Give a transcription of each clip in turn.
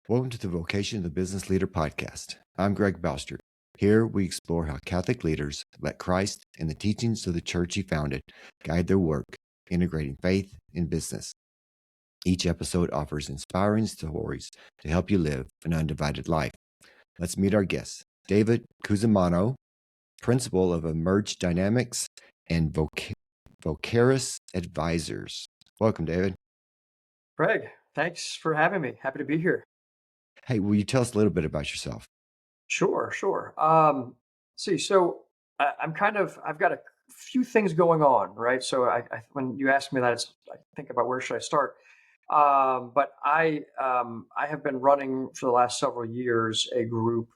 Welcome to the Vocation of the Business Leader podcast. I'm Greg Baustert. Here we explore how Catholic leaders let Christ and the teachings of the church he founded guide their work, integrating faith in business. Each episode offers inspiring stories to help you live an undivided life. Let's meet our guest, David Cusimano, Principal of Emerge Dynamics and Vocaris Advisors. Welcome, David. Greg, thanks for having me. Happy to be here. Hey, will you tell us a little bit about yourself? Sure. I've got a few things going on, right? So when you ask me that, I think about where should I start. I have been running for the last several years a group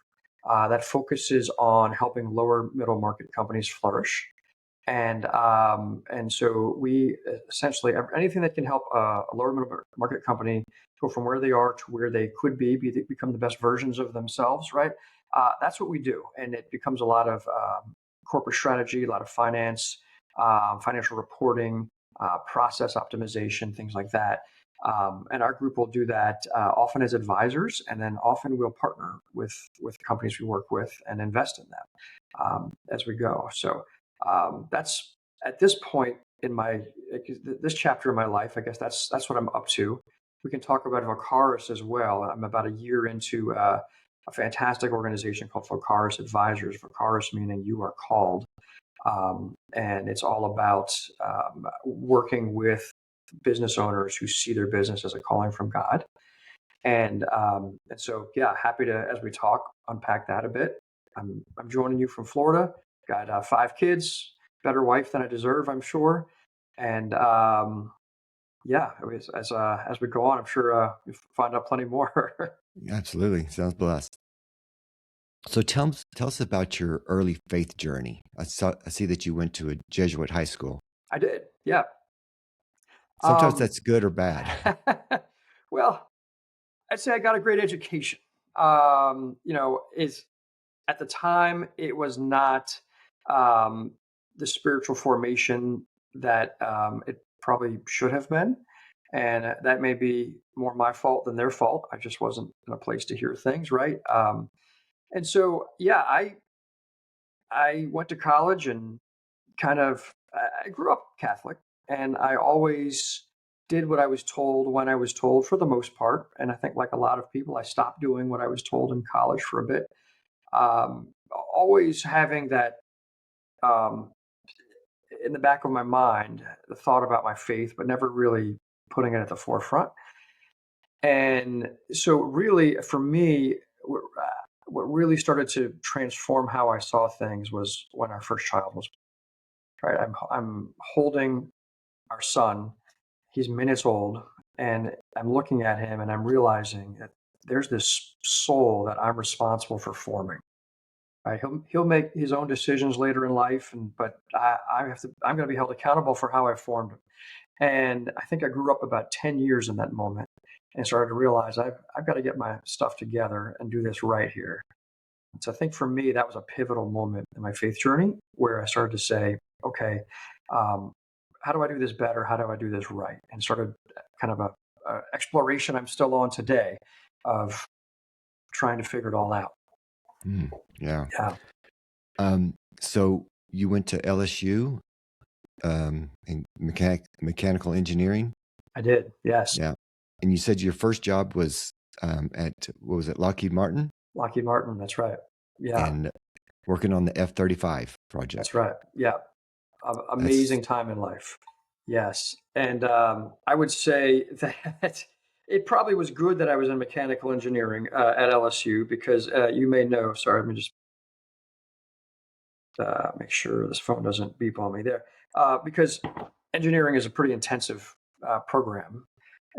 that focuses on helping lower middle market companies flourish. And so we essentially anything that can help a lower middle market company go from where they are to where they could become the best versions of themselves, right? That's what we do, and it becomes a lot of corporate strategy, a lot of finance, financial reporting, process optimization, things like that. And our group will do that often as advisors, and then often we'll partner with companies we work with and invest in them as we go. So that's at this point in this chapter of my life. I guess that's what I'm up to. We can talk about Vocaris as well. I'm about a year into a fantastic organization called Vocaris Advisors. Vocaris meaning you are called, and it's all about working with business owners who see their business as a calling from God. And so yeah, happy to, as we talk, unpack that a bit. I'm joining you from Florida. Got 5 kids, better wife than I deserve, I'm sure. And yeah, as we go on, I'm sure you'll find out plenty more. Absolutely. Sounds blessed. So tell us about your early faith journey. I see that you went to a Jesuit high school. I did, yeah. Sometimes Um, that's good or bad. well, I'd say I got a great education. Is at the time it was not the spiritual formation that it probably should have been. And that may be more my fault than their fault. I just wasn't in a place to hear things, right? And so, yeah, I went to college and I grew up Catholic, and I always did what I was told when I was told for the most part. And I think, like a lot of people, I stopped doing what I was told in college for a bit. Um, Always having that um, in the back of my mind, the thought about my faith, but never really putting it at the forefront. And so, really, for me, what really started to transform how I saw things was when our first child was right. I'm holding our son. He's minutes old, and I'm looking at him, and I'm realizing that there's this soul that I'm responsible for forming. Right? He'll make his own decisions later in life, but I have to. I'm going to be held accountable for how I formed him. And I think I grew up about 10 years in that moment and started to realize I've got to get my stuff together and do this right here. So I think for me, that was a pivotal moment in my faith journey where I started to say, okay, um, how do I do this better? How do I do this right? And started kind of a exploration I'm still on today of trying to figure it all out. Yeah. Yeah, So you went to LSU in mechanical engineering. I did. Yes. Yeah. And you said your first job was at, what was it, Lockheed Martin? Lockheed Martin. That's right. Yeah, And working on the F-35 that's project. right. Yeah. That's Amazing time in life. Yes. And I would say that it probably was good that I was in mechanical engineering at LSU because you may know, sorry, let me just make sure this phone doesn't beep on me there. Because engineering is a pretty intensive program.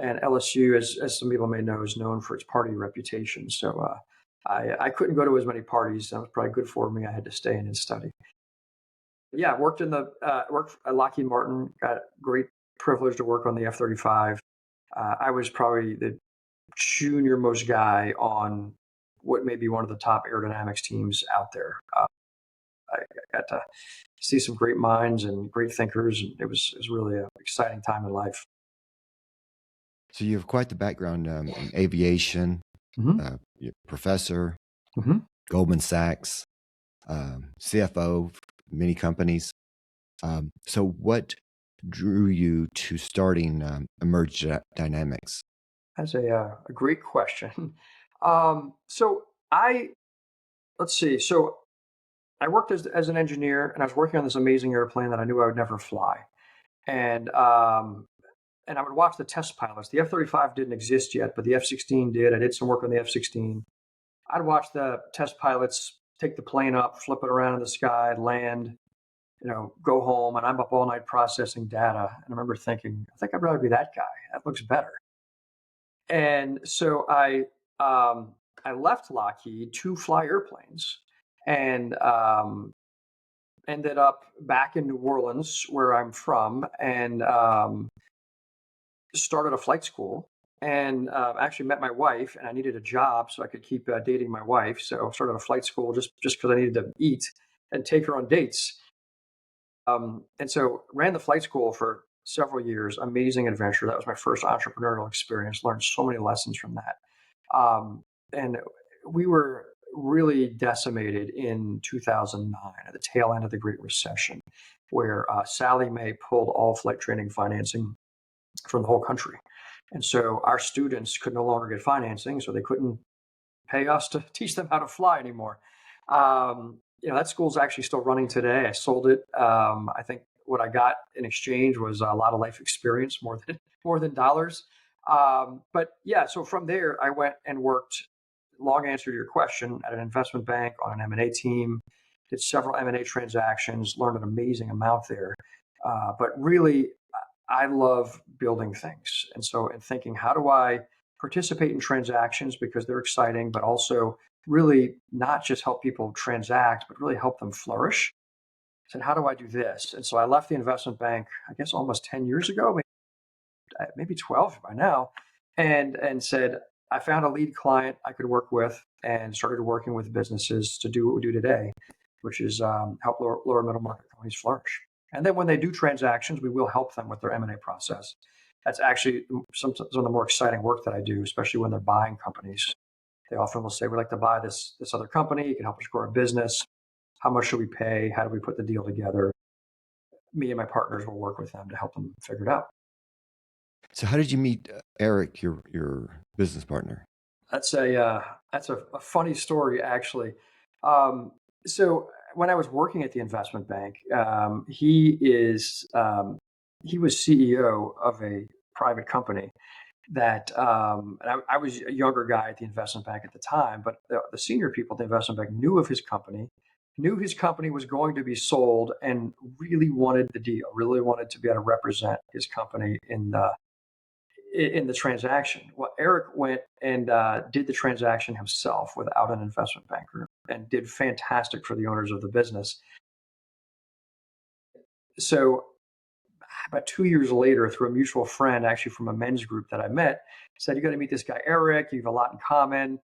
And LSU, as some people may know, is known for its party reputation. So I couldn't go to as many parties. That was probably good for me. I had to stay in and study. Yeah, worked at Lockheed Martin. Got a great privilege to work on the F-35. I was probably the junior most guy on what may be one of the top aerodynamics teams out there. I got to see some great minds and great thinkers, and it was really an exciting time in life. so you have quite the background in aviation. Hmm. professor, Hmm. Goldman Sachs, CFO, of many companies. So, what drew you to starting Emerge Dynamics? That's a great question. So I let's see. So I worked as an engineer, and I was working on this amazing airplane that I knew I would never fly. And and I would watch the test pilots. The F-35 didn't exist yet, but the F-16 did. I did some work on the F-16. I'd watch the test pilots take the plane up, flip it around in the sky, land, go home, and I'm up all night processing data. And I remember thinking, I think I'd rather be that guy. That looks better. And so I left Lockheed to fly airplanes, and ended up back in New Orleans, where I'm from, and started a flight school. And actually met my wife, and I needed a job so I could keep dating my wife. So I started a flight school just because I needed to eat and take her on dates. And so ran the flight school for several years. Amazing adventure. That was my first entrepreneurial experience. Learned so many lessons from that. And we were really decimated in 2009 at the tail end of the Great Recession, where Sally Mae pulled all flight training financing from the whole country. And so our students could no longer get financing, so they couldn't pay us to teach them how to fly anymore. That school's actually still running today. I sold it. I think what I got in exchange was a lot of life experience, more than dollars. But yeah, so from there, I went and worked. Long answer to your question, at an investment bank on an M&A team. Did several M&A transactions. Learned an amazing amount there. But really, I love building things, and so in thinking, how do I participate in transactions because they're exciting, but also really not just help people transact, but really help them flourish. I said, how do I do this? And so I left the investment bank, I guess almost 10 years ago, maybe 12 by now, and said, I found a lead client I could work with and started working with businesses to do what we do today, which is help lower middle market companies flourish. And then when they do transactions, we will help them with their M&A process. That's actually some of the more exciting work that I do, especially when they're buying companies. They often will say, we'd like to buy this other company. You can help us grow our business. How much should we pay? How do we put the deal together? Me and my partners will work with them to help them figure it out. So, how did you meet Eric, your business partner? That's a funny story, actually. Um, so when I was working at the investment bank, he was CEO of a private company that, and I was a younger guy at the investment bank at the time, but the senior people at the investment bank knew of his company, knew his company was going to be sold, and really wanted the deal, really wanted to be able to represent his company in the transaction. Well, Eric went and did the transaction himself without an investment banker, and did fantastic for the owners of the business. So about 2 years later, through a mutual friend, actually from a men's group that I met, said, "You got to meet this guy, Eric. You have a lot in common."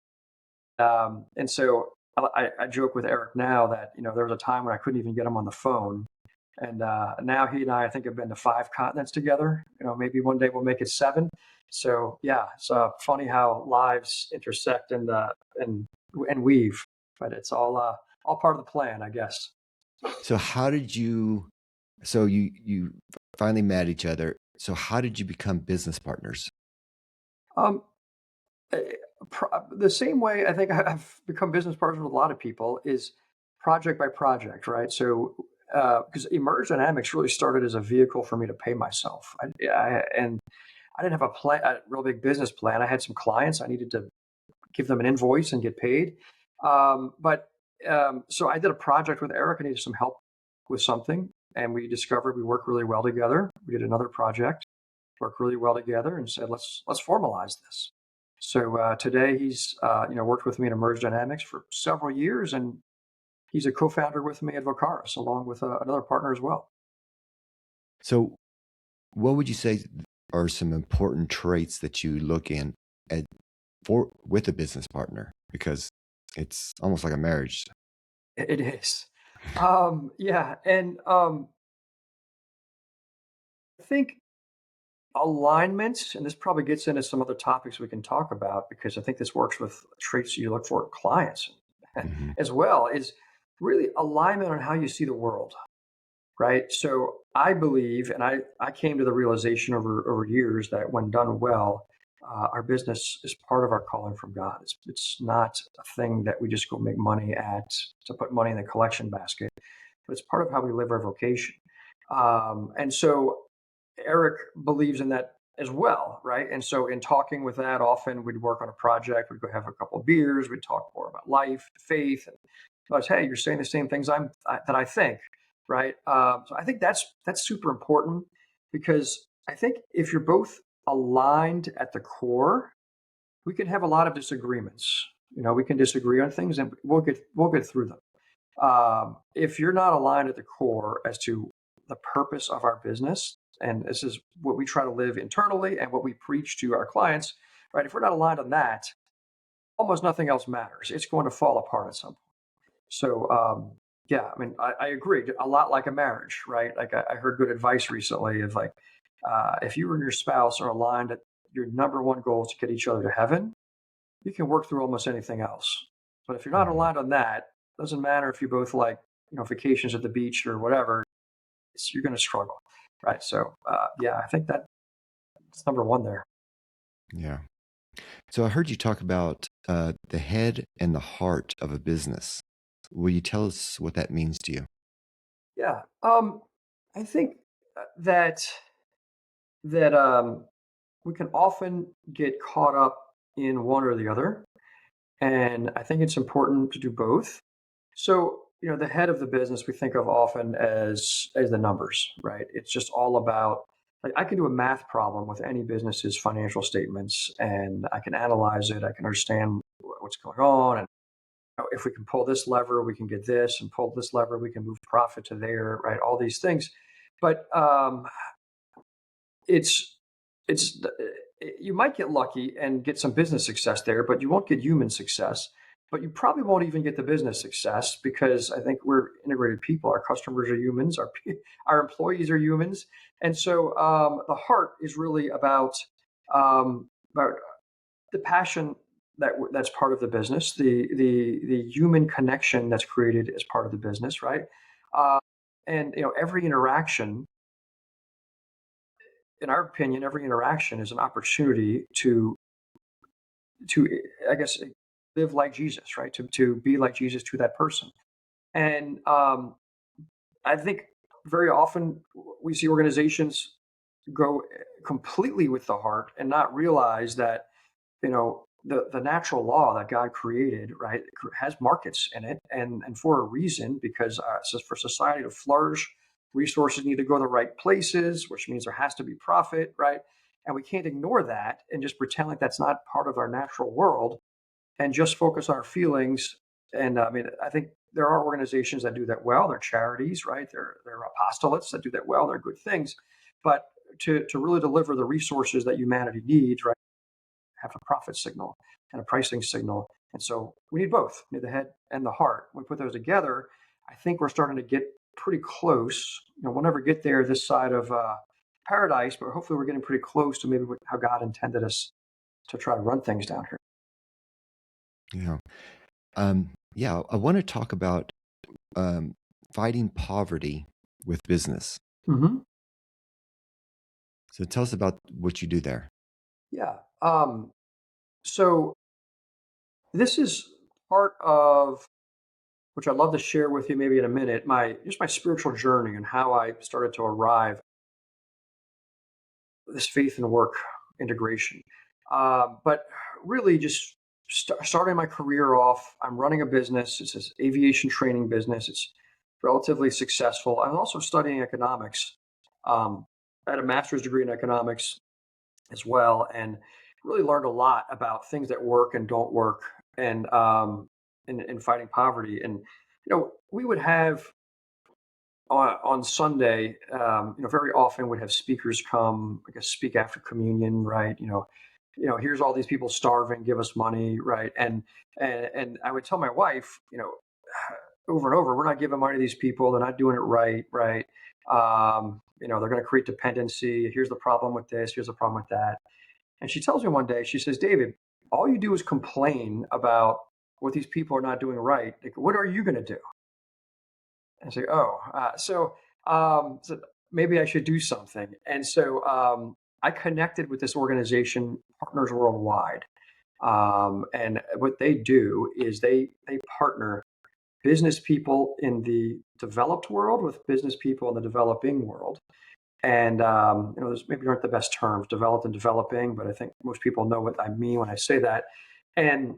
And so I joke with Eric now that there was a time when I couldn't even get him on the phone, and now he and I think have been to 5 continents together. Maybe one day we'll make it seven. So yeah, it's funny how lives intersect and weave, but it's all part of the plan, I guess. So, how did you? So you finally met each other. So, how did you become business partners? Um, eh, the same way I think I've become business partners with a lot of people is project by project, right? So because Emerge Dynamics really started as a vehicle for me to pay myself, and I didn't have a real big business plan. I had some clients. I needed to give them an invoice and get paid. But so I did a project with Eric. I needed some help with something, and we discovered we work really well together. We did another project, worked really well together, and said let's formalize this. So today he's worked with me in Emerge Dynamics for several years, and he's a co-founder with me at Vocaris, along with another partner as well. So, what would you say are some important traits that you look in at for with a business partner? Because it's almost like a marriage. It is. Yeah, and I think alignment, and this probably gets into some other topics we can talk about because I think this works with traits you look for in clients Hmm. as well, is really alignment on how you see the world, right? So I believe, and I came to the realization over years that when done well, our business is part of our calling from God. It's not a thing that we just go make money at to put money in the collection basket, but it's part of how we live our vocation. And so Eric believes in that as well, right? And so in talking with that, often we'd work on a project, we'd go have a couple of beers, we'd talk more about life, faith, and goes, hey, you're saying the same things that I think, right? So I think that's super important because I think if you're both aligned at the core, we can have a lot of disagreements. We can disagree on things, and we'll get through them. If you're not aligned at the core as to the purpose of our business, and this is what we try to live internally and what we preach to our clients, right? If we're not aligned on that, almost nothing else matters. It's going to fall apart at some point. So, yeah, I mean, I agree. A lot like a marriage, right? Like I heard good advice recently of like, if you and your spouse are aligned at your number one goal is to get each other to heaven, you can work through almost anything else. But if you're not Hmm. aligned on that, doesn't matter if you both like, vacations at the beach or whatever, you're going to struggle, right? So, yeah, I think that's number one there. Yeah. So I heard you talk about the head and the heart of a business. Will you tell us what that means to you? Yeah, I think that we can often get caught up in one or the other, and I think it's important to do both. So, the head of the business we think of often as the numbers, right? It's just all about like I can do a math problem with any business's financial statements, and I can analyze it. I can understand what's going on, and if we can pull this lever, we can get this, and pull this lever, we can move profit to there, right? All these things, but it's it's you might get lucky and get some business success there, but you won't get human success. But you probably won't even get the business success because I think we're integrated people. Our customers are humans. Our employees are humans, and so the heart is really about the passion that's part of the business, the human connection that's created as part of the business, right? Uh, and every interaction in our opinion, every interaction is an opportunity to I guess live like Jesus, right? To be like Jesus to that person. And I think very often we see organizations go completely with the heart and not realize that the natural law that God created, right, has markets in it, and for a reason, because so for society to flourish, resources need to go to the right places, which means there has to be profit, right? And we can't ignore that and just pretend like that's not part of our natural world and just focus on our feelings. And I mean, I think there are organizations that do that well. They're charities, right? They're apostolates that do that well. They're good things, but to really deliver the resources that humanity needs, right? Have a profit signal and a pricing signal. And so we need both, we need the head and the heart. When we put those together, I think we're starting to get pretty close. We'll never get there this side of paradise, but hopefully we're getting pretty close to maybe how God intended us to try to run things down here. Yeah. Yeah. I want to talk about um, fighting poverty with business. Hmm. So tell us about what you do there. Yeah. So this is part of which I'd love to share with you maybe in a minute. My spiritual journey and how I started to arrive this faith and work integration. But really, just starting my career off, I'm running a business. It's an aviation training business. It's relatively successful. I'm also studying economics. Um, I had a master's degree in economics as well, and really learned a lot about things that work and don't work, and in fighting poverty. And we would have on Sunday, very often would have speakers come, I guess, speak after communion, right? Here's all these people starving, give us money, right? And I would tell my wife, over and over, we're not giving money to these people, they're not doing it right, right? they're going to create dependency. Here's the problem with this. Here's the problem with that. And she tells me one day, she says, David, all you do is complain about what these people are not doing right. Like, what are you going to do? And I say, oh, so maybe I should do something. And so I connected with this organization, Partners Worldwide. And what they do is they partner business people in the developed world with business people in the developing world. And those maybe aren't the best terms, developed and developing, but I think most people know what I mean when I say that. And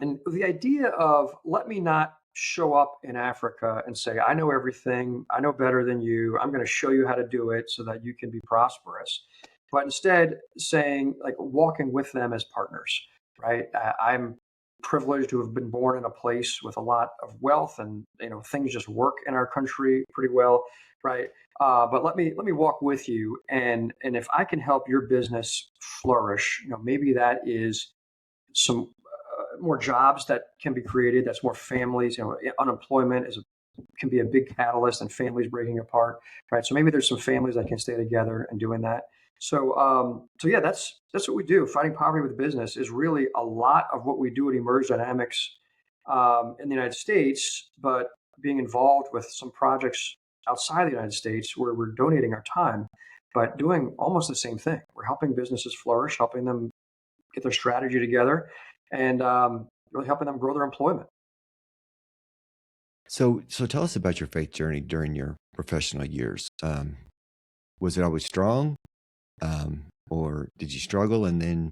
and the idea of let me not show up in Africa and say, I know everything, I know better than you, I'm going to show you how to do it so that you can be prosperous. But instead, saying, like, walking with them as partners, right? I'm privileged to have been born in a place with a lot of wealth, and things just work in our country pretty well, right? But let me walk with you, and if I can help your business flourish, maybe that is some more jobs that can be created. That's more families. Unemployment can be a big catalyst, and families breaking apart, right? So maybe there's some families that can stay together and doing that. So yeah, that's what we do. Fighting poverty with business is really a lot of what we do at Emerge Dynamics in the United States, but being involved with some projects outside the United States where we're donating our time, but doing almost the same thing. We're helping businesses flourish, helping them get their strategy together, and really helping them grow their employment. So tell us about your faith journey during your professional years. Was it always strong, or did you struggle? And then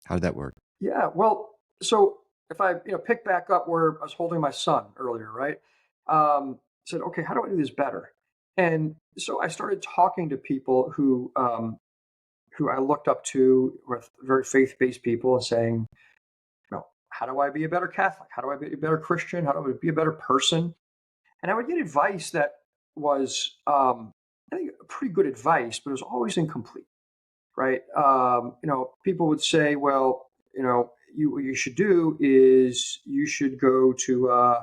how did that work? Yeah, well, so if I pick back up where I was holding my son earlier, right? Said, okay, how do I do this better? And so I started talking to people who I looked up to, with very faith-based people, and saying, how do I be a better Catholic? How do I be a better Christian? How do I be a better person? And I would get advice that was, I think, pretty good advice, but it was always incomplete, right? People would say, well, what you should do is you should go to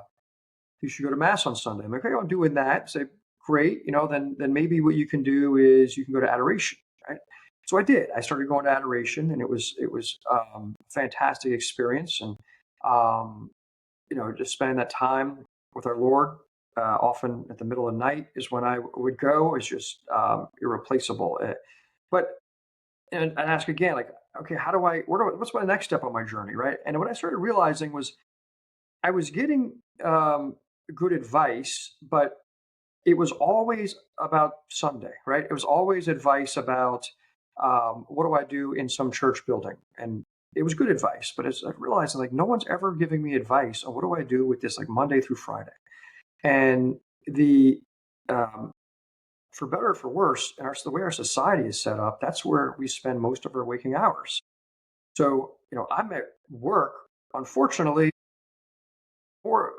mass on Sunday. I'm like, okay, I'm doing that. Say, great. Then maybe what you can do is you can go to adoration, right? So I did. I started going to adoration, and it was fantastic experience, and um, just spending that time with our Lord. Often at the middle of the night is when I would go. It's just irreplaceable. But and ask again, like, okay, what's my next step on my journey, right? And what I started realizing was I was getting good advice, but it was always about Sunday, right? It was always advice about what do I do in some church building, and it was good advice. But as I realized, like, no one's ever giving me advice on what do I do with this, like, Monday through Friday, and the um, for better or for worse, the way our society is set up, that's where we spend most of our waking hours. So, I'm at work, unfortunately, more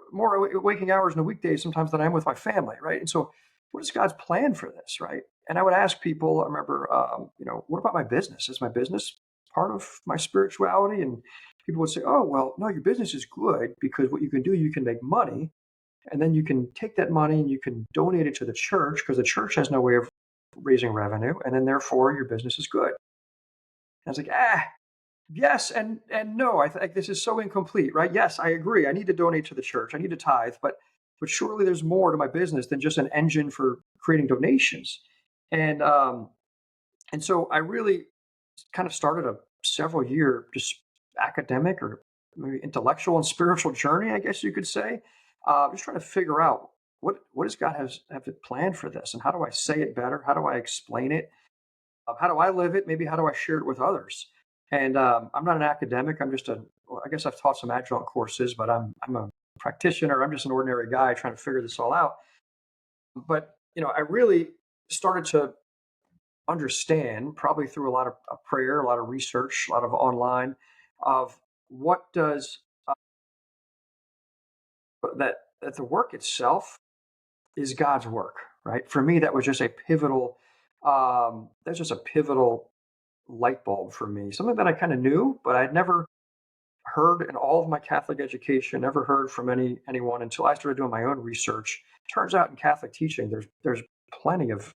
waking hours in a weekday sometimes than I am with my family, right? And so, what is God's plan for this, right? And I would ask people. I remember, what about my business? Is my business part of my spirituality? And people would say, oh, well, no, your business is good because what you can do, you can make money, and then you can take that money and you can donate it to the church because the church has no way of raising revenue, and then therefore your business is good. And I was like, yes and no. I think this is so incomplete, right? Yes, I agree. I need to donate to the church. I need to tithe, but surely there's more to my business than just an engine for creating donations. And and so I really kind of started a several year just academic or maybe intellectual and spiritual journey, I guess you could say. Just trying to figure out what does God have planned for this, and how do I say it better? How do I explain it? How do I live it? Maybe how do I share it with others? And I'm not an academic. I guess I've taught some adjunct courses, but I'm a practitioner. I'm just an ordinary guy trying to figure this all out. But I really started to understand, probably through a lot of prayer, a lot of research, a lot of online, of what does that the work itself is God's work, right? For me, that was just a pivotal. That's just a pivotal light bulb for me. Something that I kind of knew, but I'd never heard in all of my Catholic education, never heard from anyone until I started doing my own research. Turns out in Catholic teaching, there's plenty of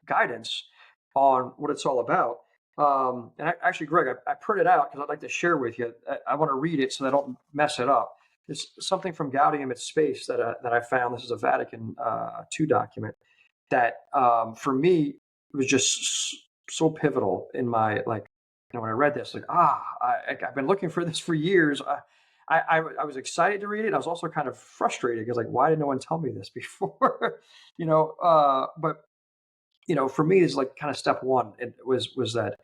guidance on what it's all about. Actually, Greg, I printed out because I'd like to share with you. I want to read it so I don't mess it up. It's something from Gaudium at Space that I found. This is a Vatican II document that for me was just so pivotal in my when I read this, I've been looking for this for years. I was excited to read it. I was also kind of frustrated because why did no one tell me this before? But for me, it's like kind of step one. It was that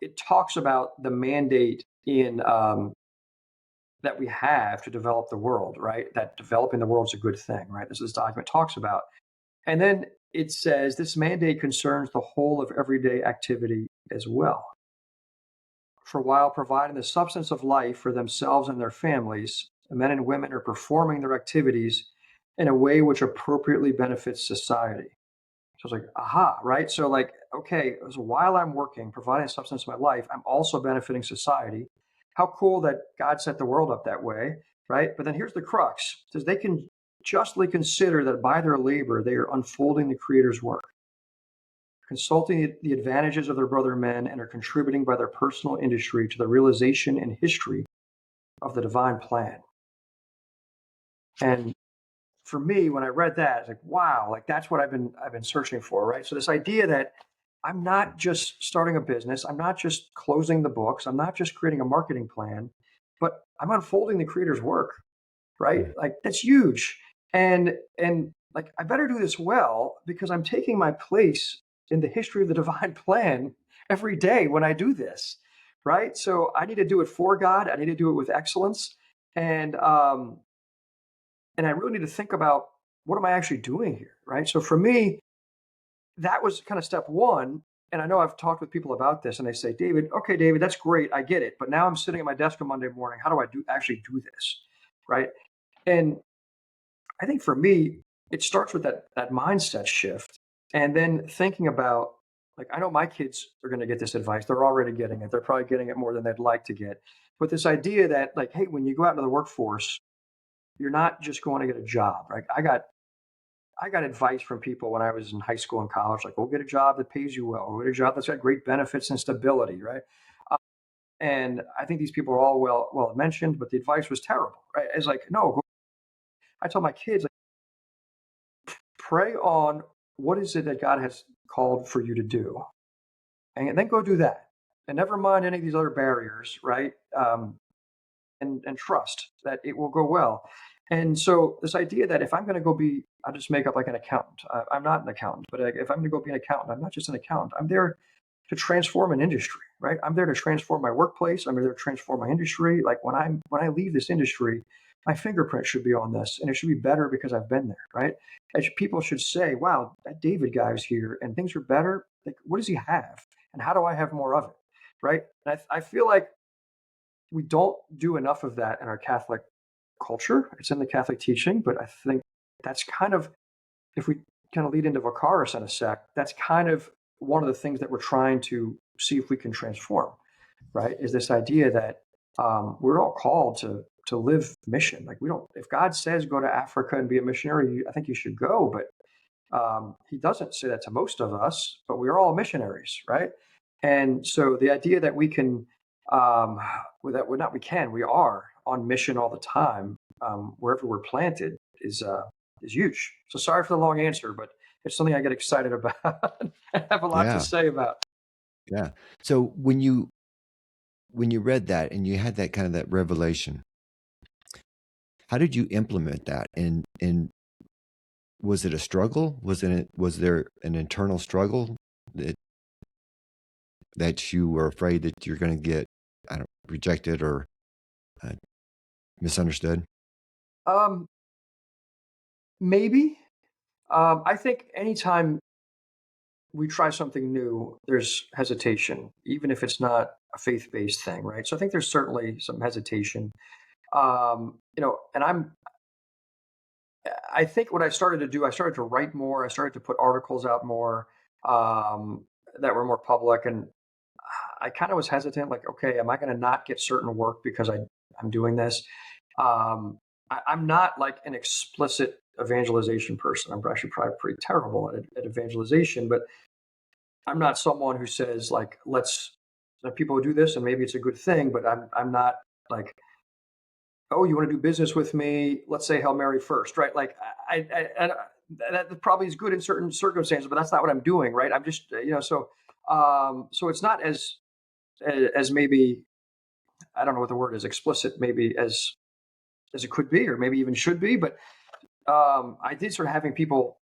it talks about the mandate in that we have to develop the world, right? That developing the world is a good thing, right? This document talks about, and then it says this mandate concerns the whole of everyday activity as well. For while providing the substance of life for themselves and their families, men and women are performing their activities in a way which appropriately benefits society. So I was like, aha, right? So okay, so while I'm working, providing substance of my life, I'm also benefiting society. How cool that God set the world up that way, right? But then here's the crux. It says they can justly consider that by their labor, they are unfolding the Creator's work, consulting the advantages of their brother men, and are contributing by their personal industry to the realization and history of the divine plan. And for me, when I read that, it's like, wow, that's what I've been searching for, right? So this idea that I'm not just starting a business, I'm not just closing the books, I'm not just creating a marketing plan, but I'm unfolding the Creator's work, right? That's huge. And I better do this well because I'm taking my place in the history of the divine plan every day when I do this, right? So I need to do it for God. I need to do it with excellence, and I really need to think about what am I actually doing here, right? So for me, that was kind of step one. And I know I've talked with people about this, and they say, David, okay, David, that's great, I get it, but now I'm sitting at my desk on Monday morning. How do I actually do this, right? And I think for me, it starts with that mindset shift, and then thinking about I know my kids are going to get this advice. They're already getting it. They're probably getting it more than they'd like to get. But this idea that hey, when you go out into the workforce, you're not just going to get a job, right? I got advice from people when I was in high school and college, go get a job that pays you well, go get a job that's got great benefits and stability, right? And I think these people are all well mentioned, but the advice was terrible, right? It's no. I tell my kids, pray on what is it that God has called for you to do, and then go do that, and never mind any of these other barriers, right? And trust that it will go well. And so this idea that if I'm going to go I'll just make up an accountant. I'm not an accountant, but if I'm going to go be an accountant, I'm not just an accountant. I'm there to transform an industry, right? I'm there to transform my workplace. I'm there to transform my industry. When I leave this industry, my fingerprint should be on this, and it should be better because I've been there, right? As people should say, wow, that David guy is here and things are better. What does he have? And how do I have more of it? Right. And I feel like we don't do enough of that in our Catholic culture. It's in the Catholic teaching, but I think that's kind of, if we kind of lead into Vocaris in a sec, that's kind of one of the things that we're trying to see if we can transform, right? Is this idea that we're all called to live mission. We don't, if God says go to Africa and be a missionary, I think you should go, but he doesn't say that to most of us, but we're all missionaries, right? And so the idea that we can, we are on mission all the time, wherever we're planted is huge. So sorry for the long answer, but it's something I get excited about and have a lot to say about. Yeah. So when you read that and you had that kind of that revelation, how did you implement that? And was it a struggle? Was there an internal struggle that you were afraid that you're going to get, rejected or misunderstood? Maybe. I think anytime we try something new, there's hesitation, even if it's not a faith-based thing, right? So I think there's certainly some hesitation. And I think what I started to do, I started to write more. I started to put articles out more that were more public, and I kind of was hesitant, okay, am I going to not get certain work because I'm doing this? I'm not an explicit evangelization person. I'm actually probably pretty terrible at evangelization, but I'm not someone who says like, let's let people do this and maybe it's a good thing, but I'm not like, oh, you want to do business with me? Let's say Hail Mary first, right? Like that probably is good in certain circumstances, but that's not what I'm doing, right? I'm just, so it's not as maybe, I don't know what the word is, explicit, maybe as it could be, or maybe even should be. But I did start having people,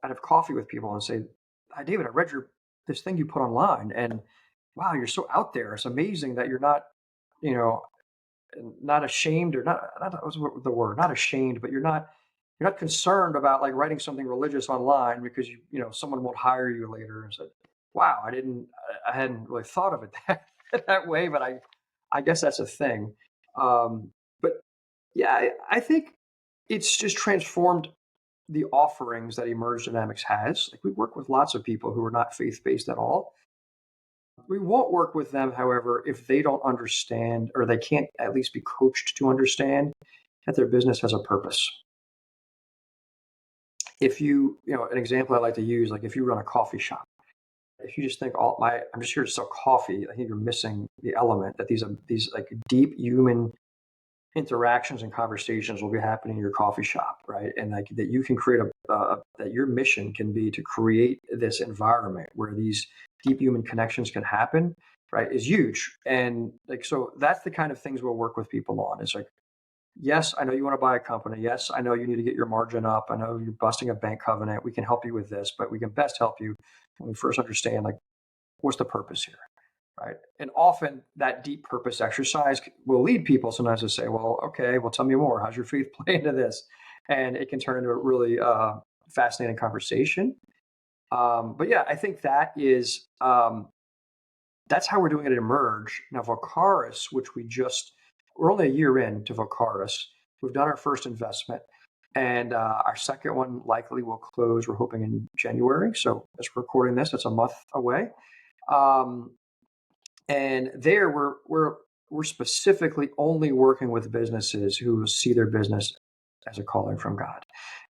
I'd have coffee with people and say, "Hi, David, I read this thing you put online, and wow, you're so out there. It's amazing that you're not, you know, not ashamed or not what's the word, not ashamed, but you're not concerned about like writing something religious online because someone won't hire you later." And said, "Wow, I hadn't really thought of it that way, but I guess that's a thing." But yeah, I think it's just transformed the offerings that Emerge Dynamics has. Like we work with lots of people who are not faith based at all. We won't work with them, however, if they don't understand or they can't at least be coached to understand that their business has a purpose. If an example I like to use, like if you run a coffee shop, if you just think I'm just here to sell coffee, I think you're missing the element that these like deep human interactions and conversations will be happening in your coffee shop, right? And like that you can create that your mission can be to create this environment where these deep human connections can happen, right? Is huge. And like, so that's the kind of things we'll work with people on. It's like, yes, I know you want to buy a company. Yes, I know you need to get your margin up. I know you're busting a bank covenant. We can help you with this, but we can best help you when we first understand like what's the purpose here, right? And often that deep purpose exercise will lead people sometimes to say, well, okay, well, tell me more. How's your faith play into this? And it can turn into a really fascinating conversation. But yeah, I think that's how we're doing it at Emerge. Now, Vocaris, which we're only a year into Vocaris. We've done our first investment, and our second one likely will close, we're hoping, in January. So as we're recording this, it's a month away. And there we're specifically only working with businesses who see their business as a calling from God.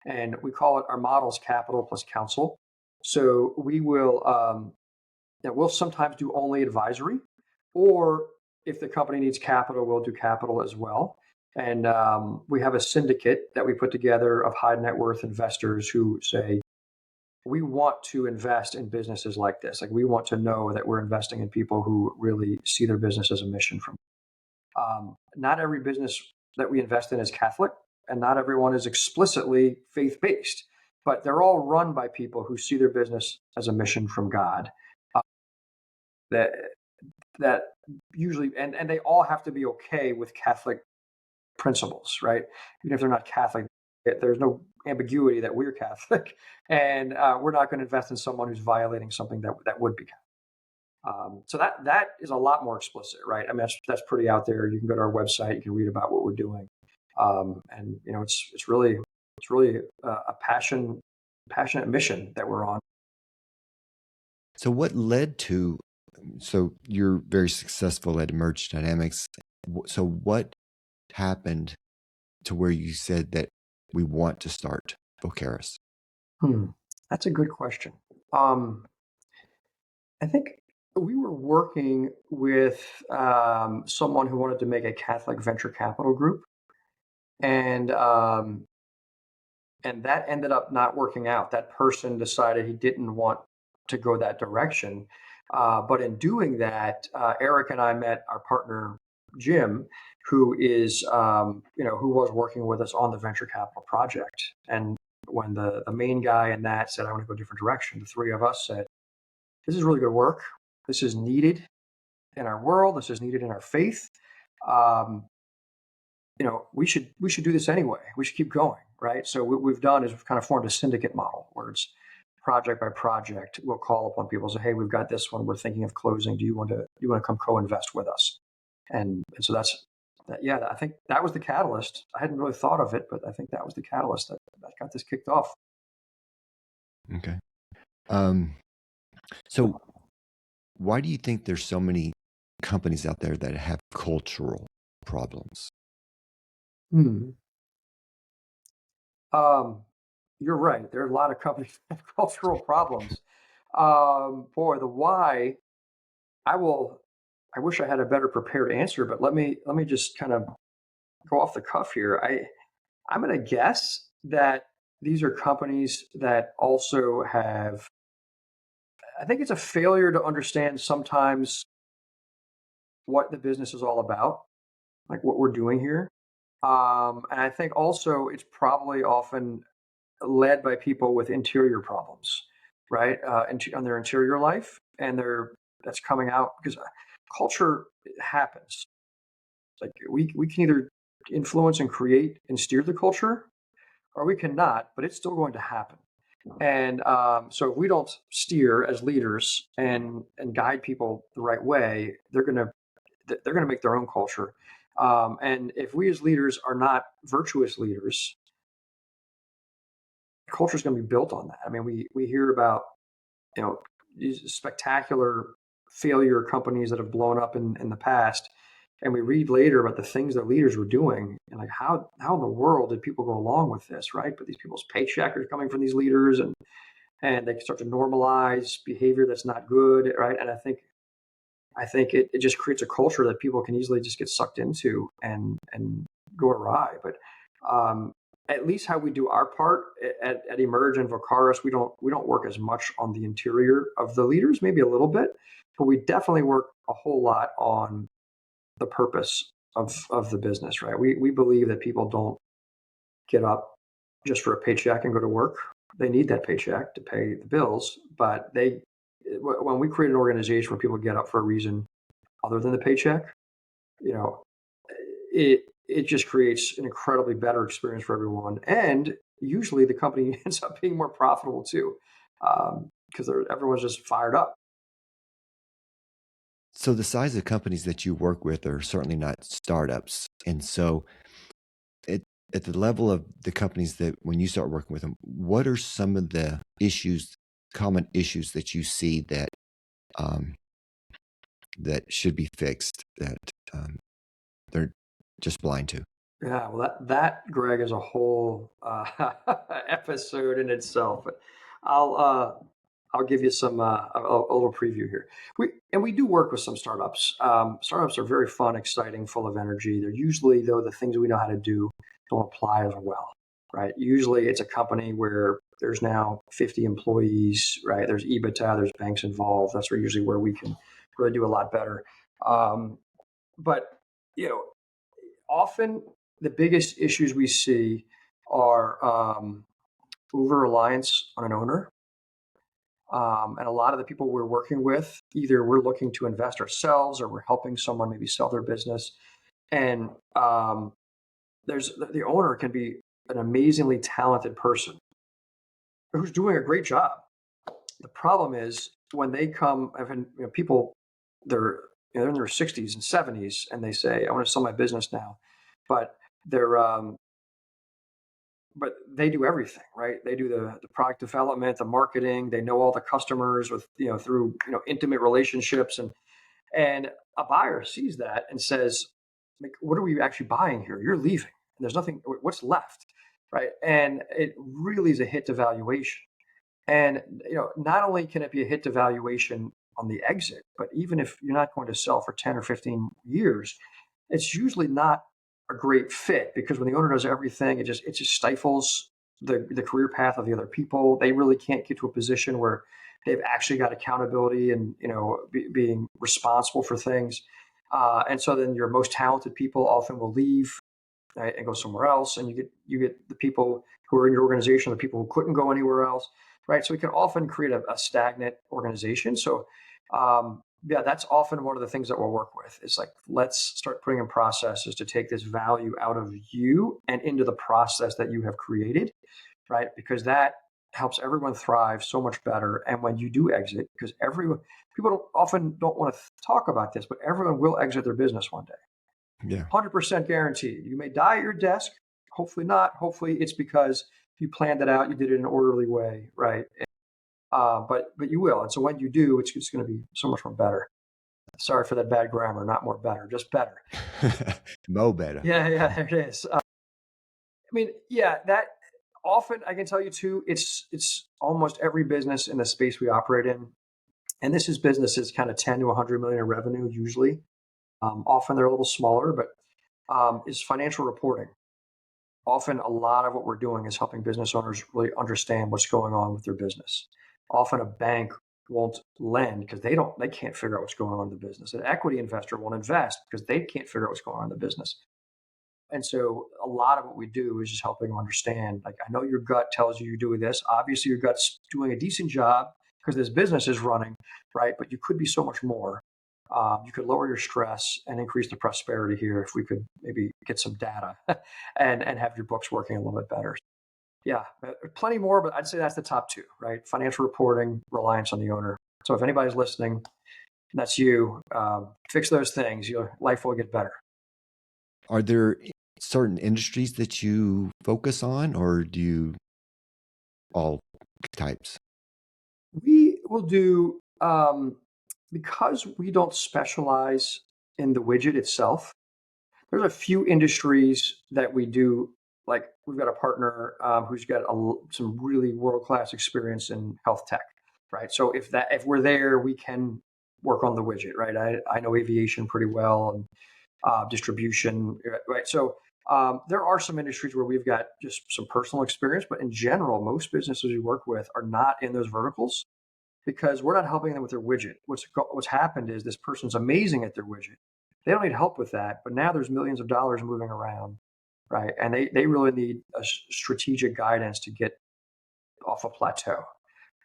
And we call it our models capital plus counsel. So we'll sometimes do only advisory, or if the company needs capital, we'll do capital as well. And we have a syndicate that we put together of high net worth investors who say, we want to invest in businesses like this. Like we want to know that we're investing in people who really see their business as a mission from. Not every business that we invest in is Catholic, and not everyone is explicitly faith-based, but they're all run by people who see their business as a mission from God. That that usually, and they all have to be okay with Catholic principles, right? Even if they're not Catholic, there's no ambiguity that we're Catholic, and we're not going to invest in someone who's violating something that would be Catholic. So that is a lot more explicit, right? I mean, that's pretty out there. You can go to our website, you can read about what we're doing, and it's really a passionate mission that we're on. So what led to? So you're very successful at Emerge Dynamics. So what happened to where you said that we want to start Vocaris? That's a good question. I think we were working with someone who wanted to make a Catholic venture capital group, and that ended up not working out. That person decided he didn't want to go that direction. But in doing that, Eric and I met our partner Jim, who who was working with us on the venture capital project. And when the main guy in that said, "I want to go a different direction," the three of us said, "This is really good work. This is needed in our world. This is needed in our faith. We should do this anyway. We should keep going, right?" So what we've done is we've kind of formed a syndicate model where it's project by project. We'll call upon people and say, "Hey, we've got this one. We're thinking of closing. Do you want to come co-invest with us?" And so that's that. Yeah, I think that was the catalyst. I hadn't really thought of it, but I think that was the catalyst that got this kicked off. Okay. So why do you think there's so many companies out there that have cultural problems? Hmm. you're right. There are a lot of companies that have cultural problems. Boy, the why, I will, I wish I had a better prepared answer, but let me just kind of go off the cuff here. I'm going to guess that these are companies that also have, I think it's a failure to understand sometimes what the business is all about, like what we're doing here. And I think also it's probably often led by people with interior problems, right? On their interior life, and that's coming out because culture happens. Like we can either influence and create and steer the culture, or we cannot, but it's still going to happen. And so if we don't steer as leaders and guide people the right way, they're gonna make their own culture. And if we as leaders are not virtuous leaders, culture is going to be built on that. I mean, we hear about these spectacular failure companies that have blown up in the past, and we read later about the things that leaders were doing, and like how in the world did people go along with this, right? But these people's paycheck are coming from these leaders, and they start to normalize behavior that's not good, right? And I think it just creates a culture that people can easily just get sucked into and go awry. But at least how we do our part at Emerge and Vocaris, we don't work as much on the interior of the leaders, maybe a little bit, but we definitely work a whole lot on the purpose of the business, right? We believe that people don't get up just for a paycheck and go to work. They need that paycheck to pay the bills, but when we create an organization where people get up for a reason other than the paycheck, you know, it just creates an incredibly better experience for everyone, and usually the company ends up being more profitable too, because everyone's just fired up. So the size of companies that you work with are certainly not startups. And so at, at the level of the companies that when you start working with them, what are some of the issues, common issues that you see um, that should be fixed that they're just blind to? Yeah, well, that Greg is a whole episode in itself. But I'll uh, I'll give you a little preview here. We do work with some startups. Startups are very fun, exciting, full of energy. They're usually, though, the things we know how to do don't apply as well, right? Usually, it's a company where there's now 50 employees, right? There's EBITDA, there's banks involved. That's where we can really do a lot better. Um, but you know, often the biggest issues we see are over reliance on an owner. And a lot of the people we're working with, either we're looking to invest ourselves or we're helping someone maybe sell their business. And there's the owner can be an amazingly talented person who's doing a great job. The problem is when they come, I've had people, they're they're in their 60s and 70s, and they say, "I want to sell my business now," but they're but they do everything, right? They do the product development, the marketing. They know all the customers with through intimate relationships, and a buyer sees that and says, like, "What are we actually buying here? You're leaving, and there's nothing. What's left?" Right? And it really is a hit to valuation. And not only can it be a hit to valuation on the exit, but even if you're not going to sell for 10 or 15 years, it's usually not a great fit because when the owner does everything, it just stifles the career path of the other people. They really can't get to a position where they've actually got accountability and being responsible for things. And so then your most talented people often will leave, right, and go somewhere else, and you get the people who are in your organization, the people who couldn't go anywhere else, right? So we can often create a stagnant organization. So yeah, that's often one of the things that we'll work with. Is like, let's start putting in processes to take this value out of you and into the process that you have created, right? Because that helps everyone thrive so much better. And when you do exit, because everyone, people often don't want to talk about this, but everyone will exit their business one day. Yeah. 100% guaranteed. You may die at your desk. Hopefully not. Hopefully it's because you planned it out. You did it in an orderly way, right? But you will. And so when you do, it's going to be so much more better. Sorry for that bad grammar. Not more better, just better. Mo better. Yeah, yeah, there it is. I mean, yeah, that Often, I can tell you too, it's almost every business in the space we operate in, and this is businesses kind of 10 to 100 million in revenue usually. Often they're a little smaller, but is financial reporting. Often, a lot of what we're doing is helping business owners really understand what's going on with their business. Often, a bank won't lend because they can't figure out what's going on in the business. An equity investor won't invest because they can't figure out what's going on in the business. And so a lot of what we do is just helping them understand, like, I know your gut tells you you're doing this. Obviously, your gut's doing a decent job because this business is running, right? But you could be so much more. You could lower your stress and increase the prosperity here if we could maybe get some data and have your books working a little bit better. Yeah, plenty more, but I'd say that's the top two, right? Financial reporting, reliance on the owner. So if anybody's listening, that's you. Fix those things. Your life will get better. Are there certain industries that you focus on, or do you all types? We will do, because we don't specialize in the widget itself, there's a few industries that we do. Like we've got a partner who's got some really world-class experience in health tech, right? So if we're there, we can work on the widget, right? I know aviation pretty well and distribution, right? So there are some industries where we've got just some personal experience, but in general, most businesses we work with are not in those verticals because we're not helping them with their widget. What's happened is this person's amazing at their widget. They don't need help with that, but now there's millions of dollars moving around, right? And they really need a strategic guidance to get off a plateau,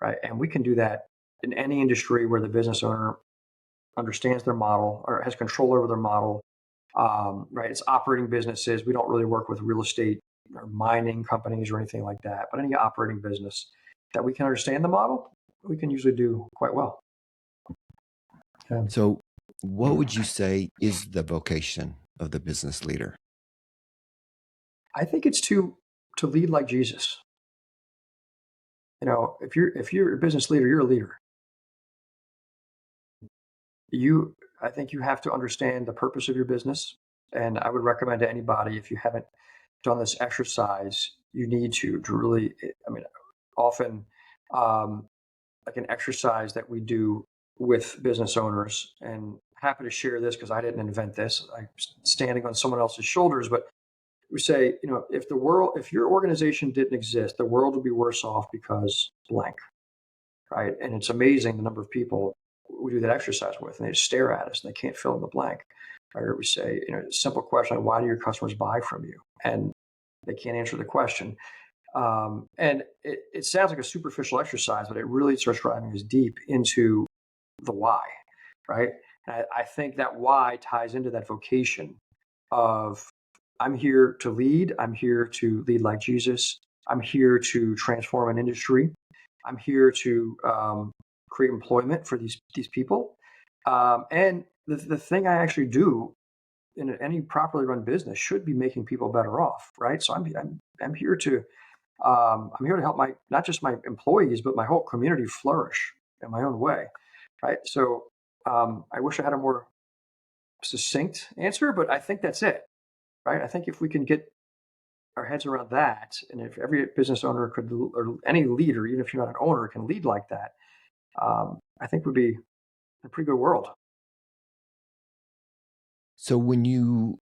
right? And we can do that in any industry where the business owner understands their model or has control over their model, right? It's operating businesses. We don't really work with real estate or mining companies or anything like that, but any operating business that we can understand the model, we can usually do quite well. So, what would you say is the vocation of the business leader? I think it's to lead like Jesus. If you're a business leader, you're a leader. I think you have to understand the purpose of your business, and I would recommend to anybody, if you haven't done this exercise, you need to really. I mean, often, um, like an exercise that we do with business owners, and happy to share this because I didn't invent this. I'm standing on someone else's shoulders, but we say, if your organization didn't exist, the world would be worse off because blank, right? And it's amazing the number of people we do that exercise with, and they just stare at us and they can't fill in the blank. Right? Or we say, a simple question: why do your customers buy from you? And they can't answer the question. And it sounds like a superficial exercise, but it really starts driving us deep into the why, right? And I think that why ties into that vocation of I'm here to lead. I'm here to lead like Jesus. I'm here to transform an industry. I'm here to create employment for these people. And the thing I actually do in any properly run business should be making people better off, right? So I'm here to help my not just my employees but my whole community flourish in my own way, right? So I wish I had a more succinct answer, but I think that's it, right? I think if we can get our heads around that, and if every business owner could, or any leader, even if you're not an owner, can lead like that, I think would be a pretty good world. So, when you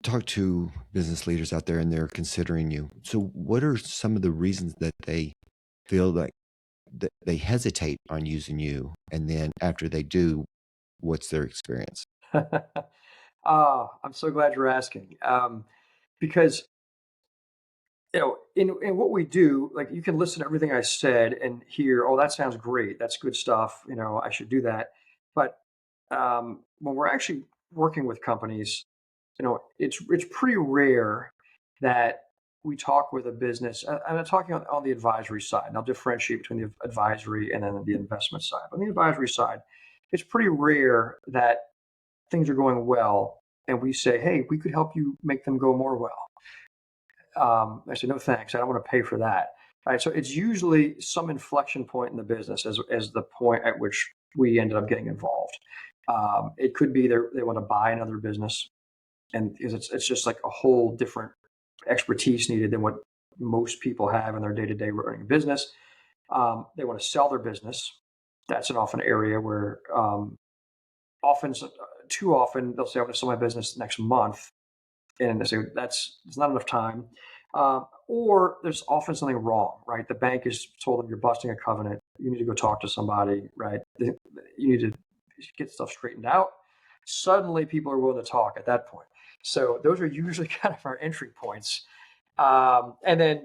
talk to business leaders out there and they're considering you, so what are some of the reasons that they feel like that they hesitate on using you? And then after they do, what's their experience? I'm so glad you're asking, because in what we do, like you can listen to everything I said and hear, oh, that sounds great, that's good stuff. I should do that. But when we're actually working with companies, it's pretty rare that we talk with a business. I'm talking on the advisory side, and I'll differentiate between the advisory and then the investment side. On the advisory side, it's pretty rare that things are going well, and we say, "Hey, we could help you make them go more well." I say, "No, thanks. I don't want to pay for that." Right. So it's usually some inflection point in the business as the point at which we ended up getting involved. It could be they want to buy another business, and because it's just like a whole different expertise needed than what most people have in their day-to-day running a business. They want to sell their business. That's an often area where often, too often, they'll say, "I'm going to sell my business next month," and they say it's not enough time. Or there's often something wrong, right? The bank has told them you're busting a covenant. You need to go talk to somebody, right? You need to get stuff straightened out. Suddenly, people are willing to talk at that point. So those are usually kind of our entry points. And then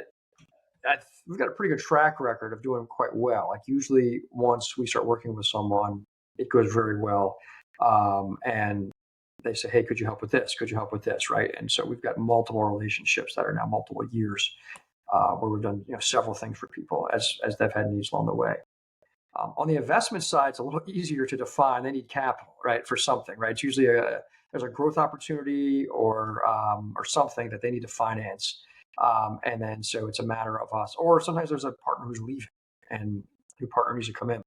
we've got a pretty good track record of doing quite well. Like usually, once we start working with someone, it goes very well. And they say, "Hey, could you help with this? Could you help with this?" Right? And so we've got multiple relationships that are now multiple years, where we've done several things for people as they've had needs along the way. On the investment side, it's a little easier to define. They need capital, right, for something, right? It's usually there's a growth opportunity or something that they need to finance, and then so it's a matter of us. Or sometimes there's a partner who's leaving, and new partner needs to come in.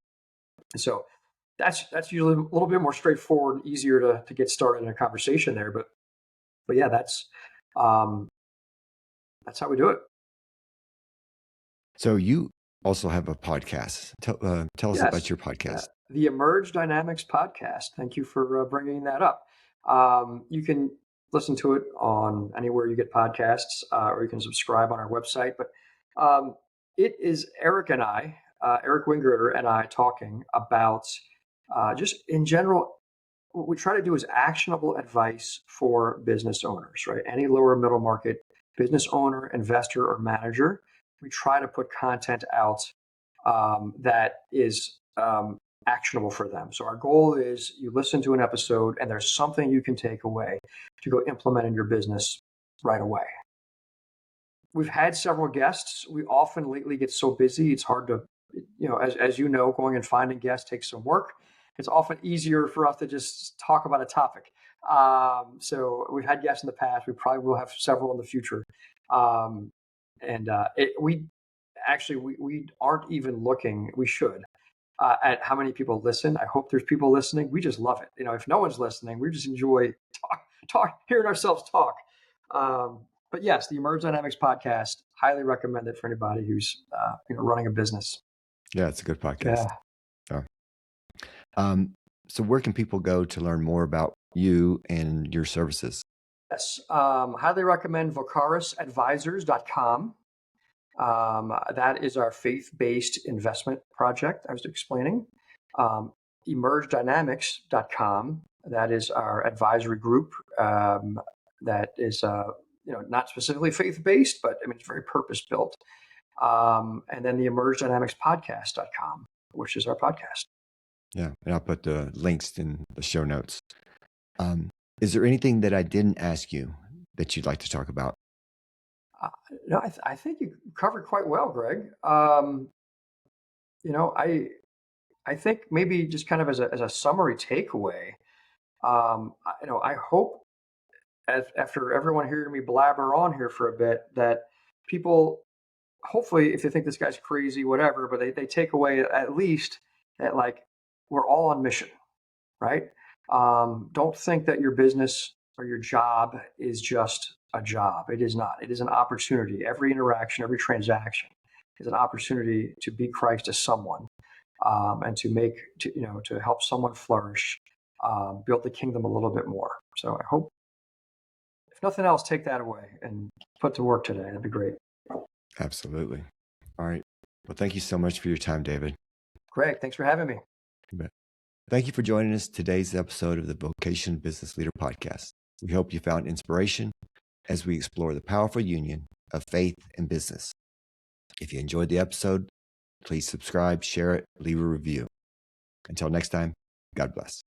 And so that's usually a little bit more straightforward and easier to get started in a conversation there. But yeah, um, that's how we do it. So you also have a podcast. Tell us about Yes, your podcast. the Emerge Dynamics podcast. Thank you for bringing that up. You can listen to it on anywhere you get podcasts, or you can subscribe on our website. But it is Eric and I, Eric Winggerter and I, talking about just in general. What we try to do is actionable advice for business owners, right? Any lower middle market business owner, investor, or manager. We try to put content out that is actionable for them. So our goal is you listen to an episode and there's something you can take away to go implement in your business right away. We've had several guests. We often lately get so busy, it's hard to, as you know, going and finding guests takes some work. It's often easier for us to just talk about a topic. So we've had guests in the past. We probably will have several in the future. We aren't even looking. We should at how many people listen. I hope there's people listening. We just love it. If no one's listening, we just enjoy hearing ourselves talk. But yes, the Emerge Dynamics podcast, highly recommend it for anybody who's running a business. Yeah, it's a good podcast. Yeah. So where can people go to learn more about you and your services? Yes, highly recommend VocarisAdvisors.com. That is our faith-based investment project I was explaining. EmergeDynamics.com. That is our advisory group. That is not specifically faith-based, but it's very purpose-built. And then the EmergeDynamicsPodcast.com, which is our podcast. Yeah, and I'll put the links in the show notes. Is there anything that I didn't ask you that you'd like to talk about? No, I think you covered quite well, Greg. I think maybe just kind of as a summary takeaway, I hope after everyone hearing me blabber on here for a bit, that people, hopefully, if they think this guy's crazy, whatever, but they take away at least that, like, we're all on mission, right? Don't think that your business or your job is just a job. It is not. It is an opportunity. Every interaction, every transaction is an opportunity to be Christ to someone, and to help someone flourish, build the kingdom a little bit more. So I hope, if nothing else, take that away and put to work today. That'd be great. Absolutely. All right. Well, thank you so much for your time, David. Greg, thanks for having me. Thank you for joining us today's episode of the Vocation Business Leader Podcast. We hope you found inspiration as we explore the powerful union of faith and business. If you enjoyed the episode, please subscribe, share it, leave a review. Until next time, God bless.